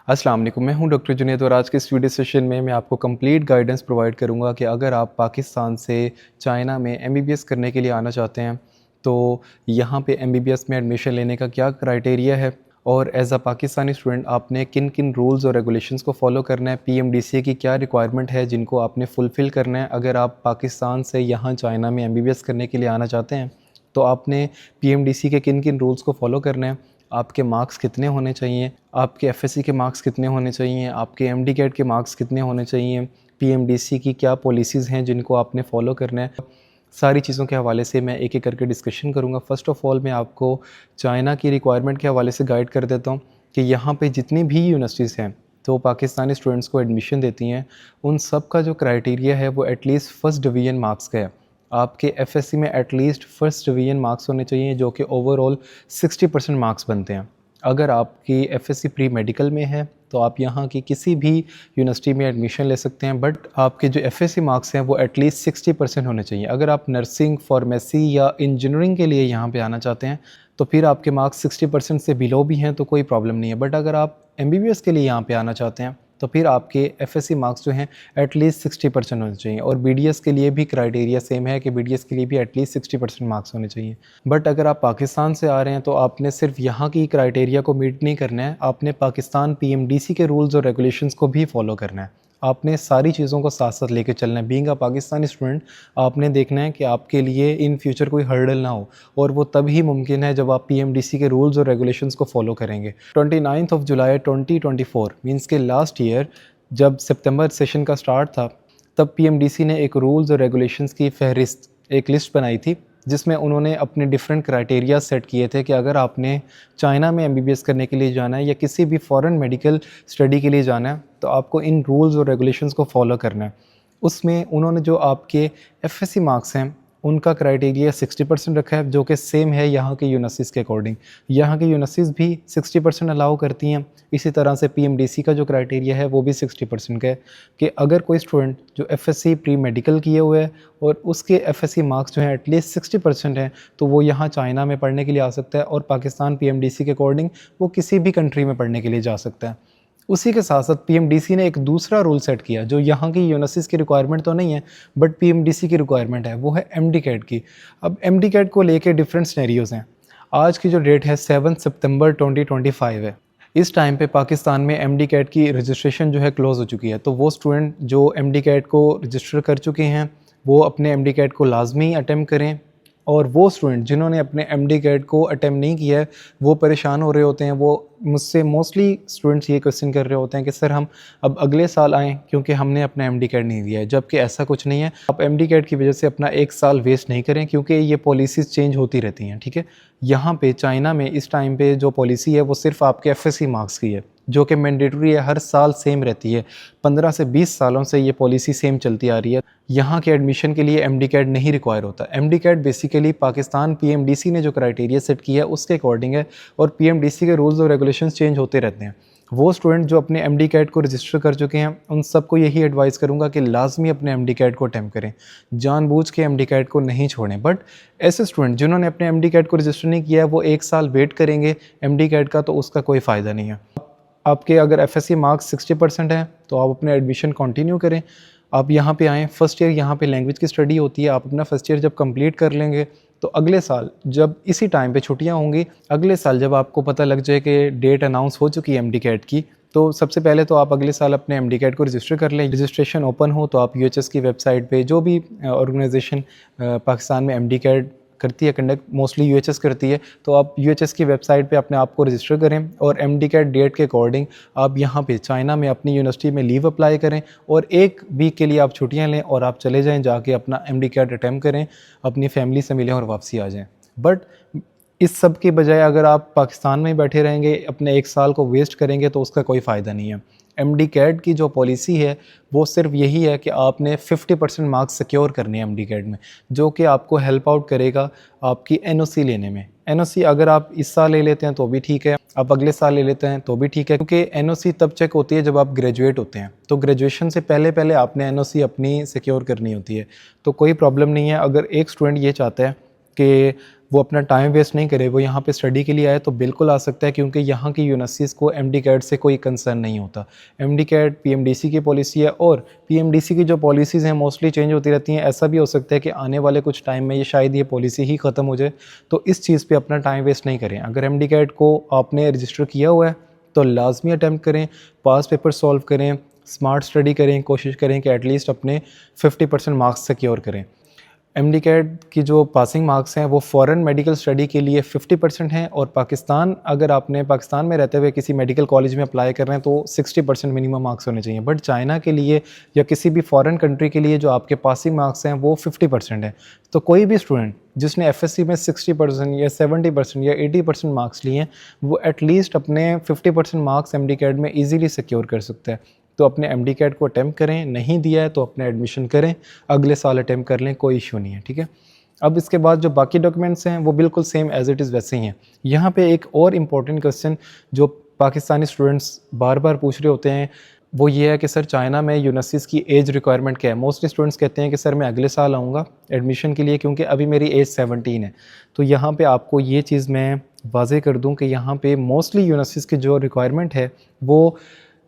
अस्सलाम वालेकुम, मैं हूं डॉक्टर जुनैद और आज के इस वीडियो सेशन में मैं आपको कंप्लीट गाइडेंस प्रोवाइड करूंगा कि अगर आप पाकिस्तान से चाइना में एमबीबीएस करने के लिए आना चाहते हैं तो यहाँ पे एमबीबीएस में एडमिशन लेने का क्या क्राइटेरिया है और एज अ पाकिस्तानी स्टूडेंट आपने किन किन रूल्स और रेगुलेशंस को फॉलो करना है, पीएमडीसीए की क्या रिक्वायरमेंट है जिनको आपने फुलफ़िल करना है अगर आप पाकिस्तान से यहाँ चाइना में एमबीबीएस करने के लिए आना चाहते हैं। तो आपने पीएमडीसी के किन किन रूल्स को फॉलो करना है, आपके मार्क्स कितने होने चाहिए, आपके एफएससी के मार्क्स कितने होने चाहिए, आपके एमडी कैट के मार्क्स कितने होने चाहिए, पीएमडीसी की क्या पॉलिसीज़ हैं जिनको आपने फॉलो करना है। सारी चीज़ों के हवाले से मैं एक एक करके डिस्कशन करूँगा। फ़र्स्ट ऑफ़ ऑल मैं आपको चाइना की रिक्वायरमेंट के हवाले से गाइड कर देता हूँ कि यहाँ पे जितनी भी यूनिवर्सिटीज़ हैं तो पाकिस्तानी स्टूडेंट्स को एडमिशन देती हैं, उन सब का जो क्राइटेरिया है वो एटलीस्ट फर्स्ट डिवीज़न मार्क्स का है। आपके एफएससी में एटलीस्ट फर्स्ट डिवीज़न मार्क्स होने चाहिए जो कि ओवरऑल 60% मार्क्स बनते हैं। अगर आपकी एफएससी प्री मेडिकल में है तो आप यहाँ की किसी भी यूनिवर्सिटी में एडमिशन ले सकते हैं, बट आपके जो एफएससी मार्क्स हैं वो एटलीस्ट 60% होने चाहिए। अगर आप नर्सिंग, फार्मेसी या इंजीनियरिंग के लिए यहाँ पे आना चाहते हैं तो फिर आपके मार्क्स 60% से बिलो भी हैं तो कोई प्रॉब्लम नहीं है, बट अगर आप एमबीबीएस के लिए यहाँ पे आना चाहते हैं तो फिर आपके एफएससी मार्क्स जो हैं एटलीस्ट 60% होने चाहिए। और बीडीएस के लिए भी क्राइटेरिया सेम है कि बीडीएस के लिए भी एटलीस्ट 60% मार्क्स होने चाहिए। बट अगर आप पाकिस्तान से आ रहे हैं तो आपने सिर्फ यहाँ की क्राइटेरिया को मीट नहीं करना है, आपने पाकिस्तान पीएमडीसी के रूल्स और रेगुलेशंस को भी फॉलो करना है। आपने सारी चीज़ों को साथ साथ लेके चलना है। बीइंग अ पाकिस्तानी स्टूडेंट आपने देखना है कि आपके लिए इन फ्यूचर कोई हर्डल ना हो, और वो तभी मुमकिन है जब आप पीएमडीसी के रूल्स और रेगुलेशंस को फॉलो करेंगे। 29 जुलाई 2024 मींस के लास्ट ईयर जब सितंबर सेशन का स्टार्ट था तब पीएमडीसी ने एक रूल्स और रेगुलेशंस की फहरिस्त, एक लिस्ट बनाई थी जिसमें उन्होंने अपने डिफरेंट क्राइटेरिया सेट किए थे कि अगर आपने चाइना में एमबीबीएस करने के लिए जाना है या किसी भी फॉरेन मेडिकल स्टडी के लिए जाना है तो आपको इन रूल्स और रेगुलेशंस को फॉलो करना है। उसमें उन्होंने जो आपके एफएससी मार्क्स हैं उनका क्राइटेरिया 60% रखा है जो कि सेम है यहाँ के यूनिवर्सिटीज़ के अकॉर्डिंग। यहाँ की यूनिवर्सिटीज़ भी 60% अलाउ करती हैं। इसी तरह से पीएमडीसी का जो क्राइटेरिया है वो भी 60% का है कि अगर कोई स्टूडेंट जो एफएससी प्री मेडिकल किए हुए है और उसके एफएससी मार्क्स जो हैं एटलीस्ट 60% हैं तो वो यहाँ चाइना में पढ़ने के लिए आ सकता है, और पाकिस्तान पीएमडीसी के अकॉर्डिंग वो किसी भी कंट्री में पढ़ने के लिए जा सकता है। उसी के साथ साथ पीएमडीसी ने एक दूसरा रूल सेट किया जो यहाँ की यूनिवर्सिटीज़ की रिक्वायरमेंट तो नहीं है बट पीएमडीसी की रिक्वायरमेंट है, वो है एमडी कैट की। अब एमडी कैट को लेके डिफरेंट सिनेरियोज़ हैं। आज की जो डेट है 7 सितंबर 2025 है। इस टाइम पे पाकिस्तान में एमडी कैट की रजिस्ट्रेशन जो है क्लोज़ हो चुकी है, तो वो स्टूडेंट जो एमडी कैट को रजिस्टर कर चुके हैं वो अपने एमडी कैट को लाजमी अटैम्प्ट करें, और वो स्टूडेंट जिन्होंने अपने एमडी कैट को अटैम्प्ट नहीं किया है वो परेशान हो रहे होते हैं। वो मुझसे मोस्टली स्टूडेंट्स ये क्वेश्चन कर रहे होते हैं कि सर हम अब अगले साल आएँ क्योंकि हमने अपना एमडी कैट नहीं दिया है, जबकि ऐसा कुछ नहीं है। आप एमडी कैट की वजह से अपना एक साल वेस्ट नहीं करें क्योंकि ये पॉलिसीज़ चेंज होती रहती हैं, ठीक है। यहाँ पे चाइना में इस टाइम पे जो पॉलिसी है वो सिर्फ आपके एफएससी मार्क्स की है जो कि मैंडेटरी है, हर साल सेम रहती है। 15 से 20 सालों से ये पॉलिसी सेम चलती आ रही है। यहाँ के एडमिशन के लिए एमडी कैट नहीं रिक्वायर होता। MD CAT basically Pakistan PMDC ने जो क्राइटेरिया सेट किया है उसके अकॉर्डिंग है, और पीएमडीसी के रूल्स और रेगुलेशंस चेंज होते रहते हैं। वो स्टूडेंट जो अपने एमडी कैट को रजिस्टर कर चुके हैं उन सबको यही एडवाइस करूँगा कि लाजमी अपने एमडी कैट को अटैम्प्ट करें, जानबूझ के एमडी कैट को नहीं छोड़ें। बट ऐसे स्टूडेंट जिन्होंने अपने एमडी कैट को रजिस्टर नहीं किया है वो एक साल वेट करेंगे एमडी कैट का, तो उसका कोई फ़ायदा नहीं है। आपके अगर एफएससी मार्क्स 60% हैं तो आप अपने एडमिशन कंटिन्यू करें। आप यहाँ पे आएँ, फर्स्ट ईयर यहाँ पे लैंग्वेज की स्टडी होती है। आप अपना फर्स्ट ईयर जब कंप्लीट कर लेंगे तो अगले साल जब इसी टाइम पे छुट्टियाँ होंगी, अगले साल जब आपको पता लग जाए कि डेट अनाउंस हो चुकी है एमडी कैट की, तो सबसे पहले तो आप अगले साल अपने एमडी कैट को रजिस्टर कर लें। रजिस्ट्रेशन ओपन हो तो आप यूएचएस की वेबसाइट पे, जो भी ऑर्गेनाइजेशन पाकिस्तान में एमडी कैट करती है कंडक्ट, मोस्टली यूएचएस करती है, तो आप यूएचएस की वेबसाइट पे अपने आप को रजिस्टर करें और एमडी कैट डेट के अकॉर्डिंग आप यहाँ पे चाइना में अपनी यूनिवर्सिटी में लीव अप्लाई करें और एक वीक के लिए आप छुट्टियाँ लें और आप चले जाएँ, जाके अपना एमडी कैट अटैम्प्ट करें, अपनी फैमिली से मिलें और वापसी आ जाएँ। बट इस सब के बजाय अगर आप पाकिस्तान में बैठे रहेंगे, अपने एक साल को वेस्ट करेंगे, तो उसका कोई फ़ायदा नहीं है। एमडी कैट की जो पॉलिसी है वो सिर्फ यही है कि आपने 50% मार्क्स सिक्योर करने हैं एमडी कैट में, जो कि आपको हेल्प आउट करेगा आपकी एनओसी लेने में। एनओसी अगर आप इस साल ले लेते हैं तो भी ठीक है, आप अगले साल ले लेते हैं तो भी ठीक है, क्योंकि एनओसी तब चेक होती है जब आप ग्रेजुएट होते हैं। तो ग्रेजुएशन से पहले पहले आपने एनओसी अपनी सिक्योर करनी होती है, तो कोई प्रॉब्लम नहीं है। अगर एक स्टूडेंट ये चाहता है कि वो अपना टाइम वेस्ट नहीं करे, वो यहाँ पे स्टडी के लिए आए तो बिल्कुल आ सकता है, क्योंकि यहाँ की यूनिवर्सिटीज़ को एमडी कैट से कोई कंसर्न नहीं होता। एमडी कैट पीएमडीसी की पॉलिसी है और पीएमडीसी की जो पॉलिसीज़ हैं मोस्टली चेंज होती रहती हैं। ऐसा भी हो सकता है कि आने वाले कुछ टाइम में ये शायद ये पॉलिसी ही ख़त्म हो जाए, तो इस चीज़ पे अपना टाइम वेस्ट नहीं करें। अगर एमडी कैट को आपने रजिस्टर किया हुआ है तो लाजमी अटैम्प्ट करें, पास पेपर सॉल्व करें, स्मार्ट स्टडी करें, कोशिश करें कि एटलीस्ट अपने 50% मार्क्स सिक्योर करें। एमडी कैट की जो पासिंग मार्क्स हैं वो फ़ॉरेन मेडिकल स्टडी के लिए 50% हैं, और पाकिस्तान, अगर आपने पाकिस्तान में रहते हुए किसी मेडिकल कॉलेज में अप्लाई कर रहे हैं तो 60% मिनिमम मार्क्स होने चाहिए। बट चाइना के लिए या किसी भी फ़ॉरेन कंट्री के लिए जो आपके पासिंग मार्क्स हैं वो 50% है। तो कोई भी स्टूडेंट जिसने एफएससी में 60% या 70% या 80% मार्क्स लिए हैं वो एटलीस्ट अपने 50% मार्क्स एमडी कैट में ईज़िली सिक्योर कर सकता है। तो अपने एमडी कैट को अटैम्प्ट करें, नहीं दिया है तो अपने एडमिशन करें, अगले साल अटैम्प्ट कर लें, कोई इशू नहीं है, ठीक है। अब इसके बाद जो बाकी डॉक्यूमेंट्स हैं वो बिल्कुल सेम एज़ इट इज़ वैसे ही हैं। यहाँ पे एक और इम्पॉर्टेंट क्वेश्चन जो पाकिस्तानी स्टूडेंट्स बार बार पूछ रहे होते हैं वो ये है कि सर चाइना में यूनिवर्सिटीज़ की एज रिक्वायरमेंट क्या है। मोस्टली स्टूडेंट्स कहते हैं कि सर मैं अगले साल आऊँगा एडमिशन के लिए क्योंकि अभी मेरी एज 17 है। तो यहाँ पे आपको ये चीज़ मैं वाज़ेह कर दूँ कि यहाँ पे मोस्टली यूनिवर्सिटीज़ की जो रिक्वायरमेंट है वो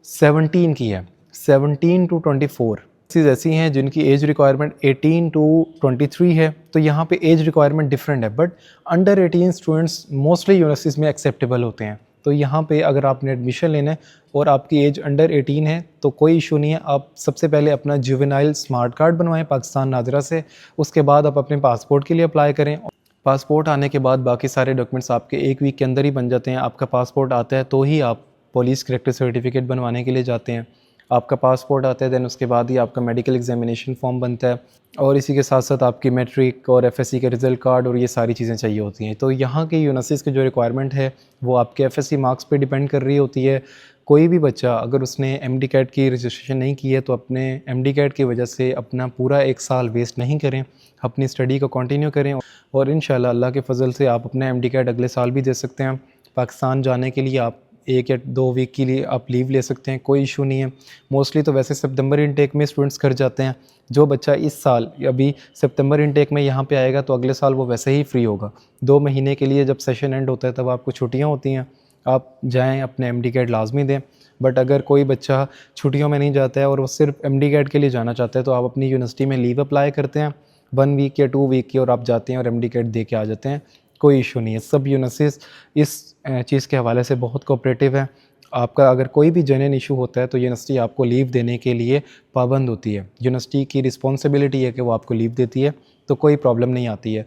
17 की है, 17 टू 24 चीज़ ऐसी हैं जिनकी एज रिक्वायरमेंट 18 टू 23 है। तो यहाँ पे एज रिक्वायरमेंट डिफरेंट है, but under 18 students mostly universities में एक्सेप्टेबल होते हैं। तो यहाँ पे अगर आपने एडमिशन लेना है और आपकी एज अंडर 18 है तो कोई इशू नहीं है। आप सबसे पहले अपना जुवेनाइल स्मार्ट कार्ड बनवाएं पाकिस्तान नादरा से, उसके बाद आप अपने पासपोर्ट के लिए अप्लाई करें। पासपोर्ट आने के बाद बाकी सारे डॉक्यूमेंट्स आपके 1 वीक के अंदर ही बन जाते हैं। आपका पासपोर्ट आता है तो ही आप पुलिस करेक्टर सर्टिफिकेट बनवाने के लिए जाते हैं। आपका पासपोर्ट आता है दैन उसके बाद ही आपका मेडिकल एग्जामिनेशन फॉर्म बनता है, और इसी के साथ साथ आपकी मैट्रिक और एफएससी के रिज़ल्ट कार्ड और ये सारी चीज़ें चाहिए होती हैं। तो यहाँ की यूनिवर्सिटीज़ की जो रिक्वायरमेंट है वो आपके एफएससी मार्क्स पे डिपेंड कर रही होती है। कोई भी बच्चा अगर उसने एमडी कैट की रजिस्ट्रेशन नहीं की है तो अपने एमडी कैट की वजह से अपना पूरा 1 साल वेस्ट नहीं करें, अपनी स्टडी को कंटिन्यू करें और इंशाल्लाह अल्लाह के फ़ज़ल से आप अपना एमडी कैट अगले साल भी दे सकते हैं। पाकिस्तान जाने के लिए आप 1 या 2 वीक के लिए आप लीव ले सकते हैं, कोई इशू नहीं है। मोस्टली तो वैसे सितंबर इनटेक में स्टूडेंट्स कर जाते हैं। जो बच्चा इस साल अभी सितंबर इनटेक में यहाँ पे आएगा तो अगले साल वो वैसे ही फ्री होगा। 2 महीने के लिए जब सेशन एंड होता है तब आपको छुट्टियाँ होती हैं, आप जाएँ अपने एमडी कैट लाजमी दें। बट अगर कोई बच्चा छुट्टियों में नहीं जाता है और वो सिर्फ एमडी कैट के लिए जाना चाहता है तो आप अपनी यूनिवर्सिटी में लीव अप्लाई करते हैं 1 वीक या 2 वीक की, और आप जाते हैं और एमडी कैट दे के आ जाते हैं, कोई इशू नहीं है। सब यूनिवर्सिटीज़ इस चीज़ के हवाले से बहुत कोऑपरेटिव है। आपका अगर कोई भी जेन्युइन इशू होता है तो यूनिवर्सिटी आपको लीव देने के लिए पाबंद होती है। यूनिवर्सिटी की रिस्पॉन्सिबिलिटी है कि वो आपको लीव देती है, तो कोई प्रॉब्लम नहीं आती है।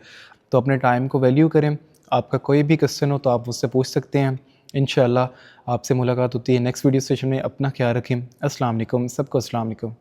तो अपने टाइम को वैल्यू करें। आपका कोई भी क्वेश्चन हो तो आप मुझसे पूछ सकते हैं। इंशाल्लाह आपसे मुलाकात होती है नेक्स्ट वीडियो सेशन में। अपना ख्याल रखें। अस्सलाम वालेकुम, सबको अस्सलाम वालेकुम।